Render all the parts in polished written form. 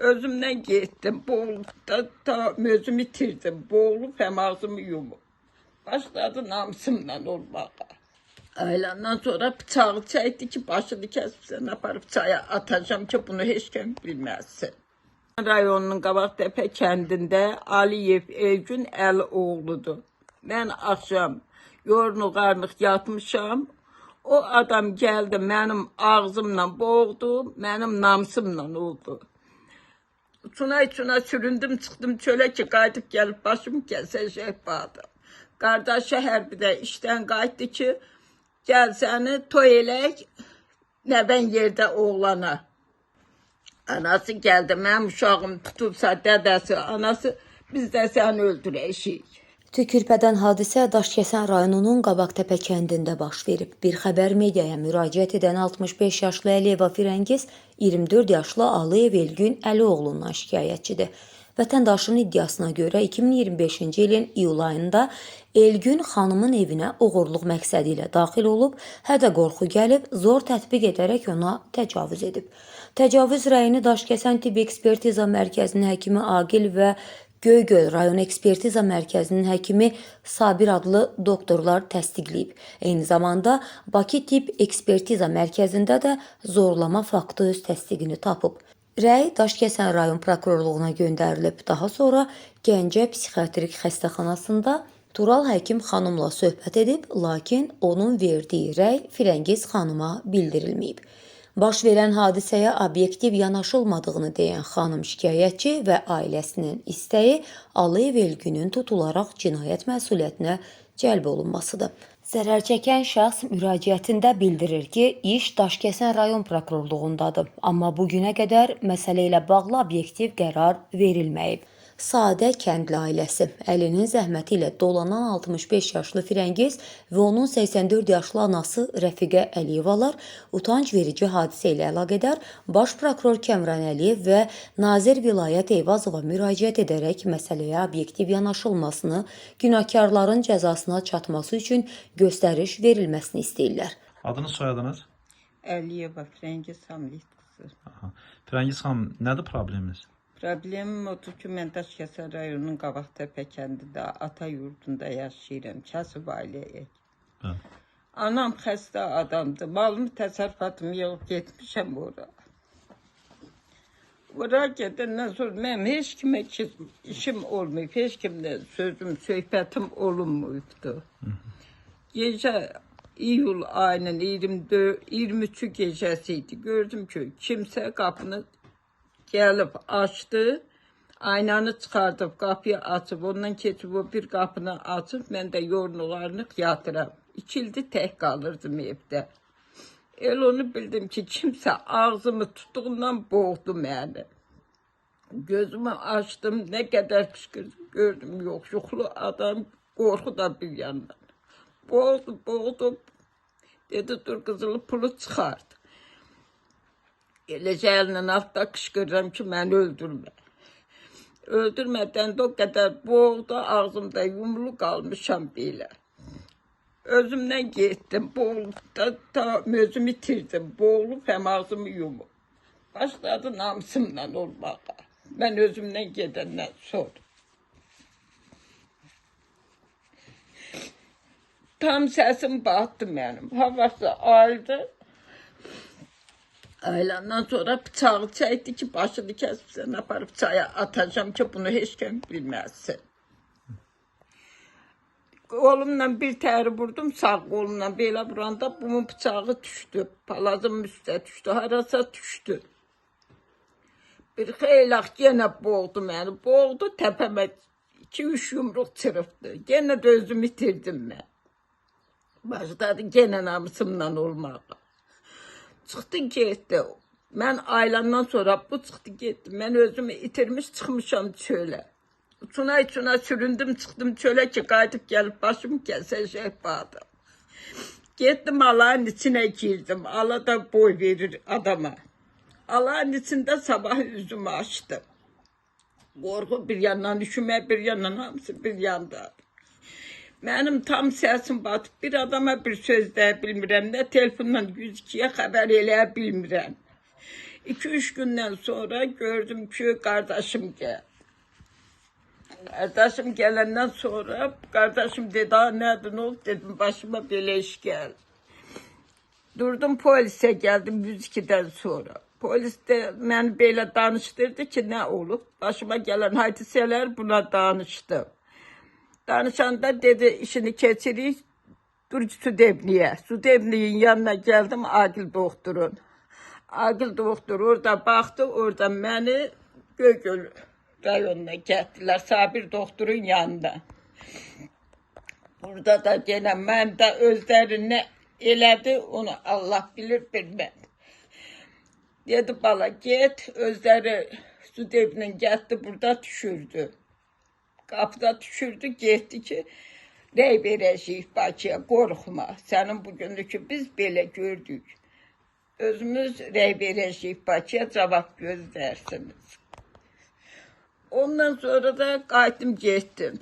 Özümdən getdim, boğulub da özümü itirdim, boğulub həm ağzımı yumub. Başladı namusumla olmağa. Aylandan sonra bıçağı çəkdi ki, başını kəsibsən, aparıb çaya atacağım ki, bunu heç kim bilməsin. Rayonunun Qabaqtepe kəndində Aliyev Elgün Əlioğludur. Mən axşam yorğun-qarnıq yatmışam. O adam gəldi, mənim ağzımla boğdu, mənim namusumla oldu. Çuna süründüm, çıxdım çölə ki, qayıdıb gəlib başımı kəsəcək bağdım. Qardaşı hərbidə işdən qayıtdı ki, gəl səni toy elək, nəvən yerdə oğlana. Anası gəldi, mənim uşağım tutulsa dədəsi, anası, biz də səni öldürəcəyik. Tükürpədən hadisə Daşkəsən rayonunun Qabaqtepe kəndində baş verib. Bir xəbər mediaya müraciət edən 65 yaşlı Əliyeva Firəngiz 24 yaşlı Aliyev Elgün Əlioğlundan şikayətçidir. Vətəndaşın iddiasına görə 2025-ci ilin iyul ayında Elgün xanımın evinə oğurluq məqsədi ilə daxil olub, hədə qorxu gəlib, zor tətbiq edərək ona təcavüz edib. Təcavüz rəyini Daşkəsən Tibb Ekspertiza Mərkəzinin həkimi Aqil və Göygöl rayon ekspertiza mərkəzinin həkimi Sabir adlı doktorlar təsdiqləyib. Eyni zamanda Bakı Tibb Ekspertiza Mərkəzində də zorlama faktı öz təsdiqini tapıb. Rəy Daşkəsən rayon prokurorluğuna göndərilib. Daha sonra Gəncə psixiatrik xəstəxanasında Tural həkim xanımla söhbət edib, lakin onun verdiyi rəy Firəngiz xanıma bildirilməyib. Baş verən hadisəyə obyektiv yanaşılmadığını deyən xanım şikayətçi və ailəsinin istəyi Aliyev Elgünün tutularaq cinayət məsuliyyətinə cəlb olunmasıdır. Zərər çəkən şəxs müraciətində bildirir ki, iş Daşkəsən rayon prokurorluğundadır, amma bugünə qədər məsələ ilə bağlı obyektiv qərar verilməyib. Sadə kəndli ailəsi, əlinin zəhməti ilə dolanan 65 yaşlı Firəngiz və onun 84 yaşlı anası Rəfiqə Əliyevalar utanc verici hadisə ilə əlaqədar Baş prokuror Kəmran Əliyev və Nazir Vilayət Eyvazova müraciət edərək məsələyə obyektiv yanaşılmasını, günahkarların cəzasına çatması üçün göstəriş verilməsini istəyirlər. Adınız, soyadınız? Əliyeva Firəngiz Hamid qızı. Firəngiz xanım, nədir probleminiz? Problemim odur ki, mən Daşkəsən rayonunun Qabaqtepe kəndində, ata yurdunda yaşayıram, kasıb ailəyək. Anam xəstə adamdır, malımı, təsərrüfatımı yığıb getmişəm ora. Ora gedəndən sonra mənim heç kimə işim olmayıb, heç kimlə sözüm, söhbətim olunmayıbdır. Gecə iyul ayının 23-cü gecəsi idi, gördüm ki, kimsə qapını gəlib açdı, aynanı çıxardıb, qapıyı açıb, ondan keçib o bir qapını açıb, mən də yorğun-qarnıq yatıram. 2 ildir tək qalırdım evdə. El onu bildim ki, kimsə ağzımı tutduğundan boğdu məni. Gözümü açdım, nə qədər qışqırdım, gördüm, yox, yuxulu adam, qorxu da bir yandan. Boğdu, dedi, dur qızılı pulu çıxart. Eləcə əlinin altda qışqırıram ki, məni öldürmə. Öldürmədən də o qədər boğdu, ağzımda yumulu qalmışam belə. Özümdən getdim, boğulub da özümü itirdim, boğulub həm ağzımı yumub. Başladı namusumla olmağa. Mən özümdən gedəndən sonra. Tam səsim batdı mənim, havası ayıldı. Aylandan sonra bıçağı çəkdi ki, başını kəsibsən, aparıb çaya atacağım ki, bunu heç kim bilməsin. Qolumla bir təri vurdum, sağ qolumla belə vuranda bunun bıçağı düşdü, palazımın üstə düşdü, harasa düşdü. Bir xeylaq yenə boğdu məni, boğdu təpəmə 2-3 yumruq çırıbdı. Yenə də özümü itirdim mən. Başladı yenə namusumla olmağa. Çıxdı getdi. Mən aylandan sonra bu çıxdı getdi. Mən özümü itirmiş çıxmışam çölə. Çuna süründüm, çıxdım çölə ki, qayıdıb gəlib başımı kəsəcək bağdım. Getdim alanın içinə girdim. Ala da boy verir adama. Alanın içində sabah üzümü açdım. Qorxu bir yandan, üşümə bir yandan, hamısı bir yanda. Mənim tam səsim batıb, bir adama bir söz deyə bilmirəm, nə telefonla 102-yə xəbər eləyə bilmirəm. 2-3 gündən sonra gördüm ki, qardaşım gəldi. Qardaşım gələndən sonra qardaşım dedi, nədir, nə oldu? Dedim, başıma belə iş gəldi. Durdum polisə gəldim 102-dən sonra. Polis də məni belə danışdırdı ki, nə olub? Başıma gələn hadisələr buna danışdım. Danışanda dedi, işini keçirik, dur Sudevniyə. Sudevniyin yanına gəldim, Agil doktorun. Agil doktor orada baxdı, orada məni Göygöl rayonuna getdilər, Sabir doktorun yanında. Burada da yenə mən də özlərini elədi, onu Allah bilir, bilmədi. Dedi, bala get, özləri Sudevlə getdi, burada düşürdü. Qapıda düşürdü, getdi ki, rəy verəcəyik Bakıya, qorxma. Sənin bugünlükü biz belə gördük. Özümüz rəy verəcəyik Bakıya, cavab gözlərsiniz. Ondan sonra da qayıtdım, getdim.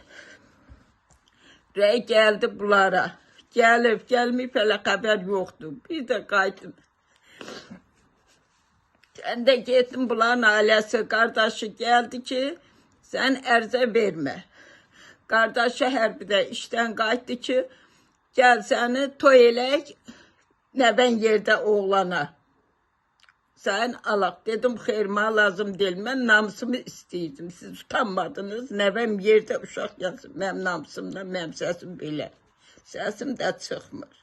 Rəy gəldi bunlara. Gəlib, gəlməyib, hələ xəbər yoxdur. Bir də qayıtdım. Sən də getdim, bunların ailəsi, qardaşı gəldi ki, sən ərzə vermə. Qardaşı hərbidə işdən qayıtdı ki, gəl səni toy elək, nəvən yerdə oğlana. Sən alaq. Dedim, xeyr, mənə lazım deyil, mən namusumu istəyirdim. Siz utanmadınız, nəvəm yerdə uşaq yazın, mənim namusumdan, mənim səsim belə. Səsim də çıxmır.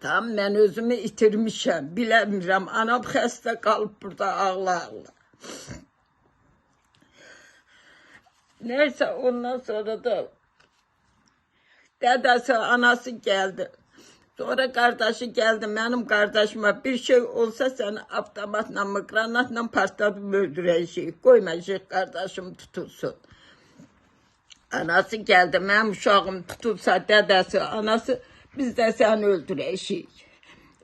Tam mən özümü itirmişəm, biləmirəm. Anam xəstə qalıb burada ağla-ağla. Neyse, ondan sonra da dədəsi, anası gəldi. Sonra qardaşı gəldi, mənim qardaşıma bir şey olsa səni avtomatla, granatla partladım, öldürəcəyik. Qoymayacaq qardaşım tutulsun. Anası gəldi, mənim uşağım tutulsa dədəsi, anası, biz də səni öldürəcəyik.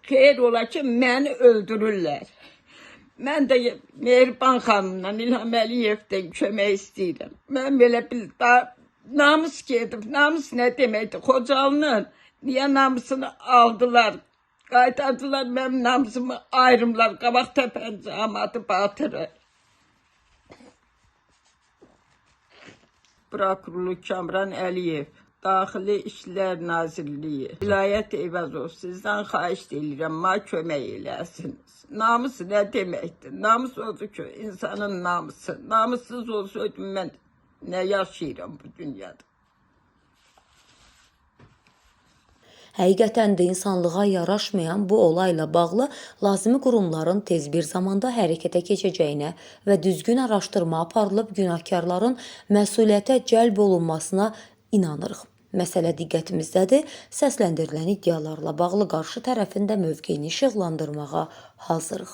Xeyr ola ki, məni öldürürlər. Mən də Mehriban xanımdan, İlham Əliyevdən kömək istəyirəm. Mən belə bir namus gedib, namus nə deməkdir? Xocalının niyə namusunu aldılar, qaytardılar, mənim namusumu ayrımlar, qabaq təpənci amadı batırır. Prokurorluq Kamran Əliyev, Daxili İşlər Nazirliyi, Vilayət Eyvazov, sizdən xahiş edirəm, mənə kömək eləsiniz. Namus nə deməkdir? Namus odur ki, insanın namusu. Namussuz olsaydım mən nə yaşayıram bu dünyada? Həqiqətən də insanlığa yaraşmayan bu olayla bağlı lazımi qurumların tez bir zamanda hərəkətə keçəcəyinə və düzgün araşdırma aparılıb günahkarların məsuliyyətə cəlb olunmasına inanırıq. Məsələ diqqətimizdədir, səsləndirilən iddialarla bağlı qarşı tərəfin də mövqeyini işıqlandırmağa hazırıq.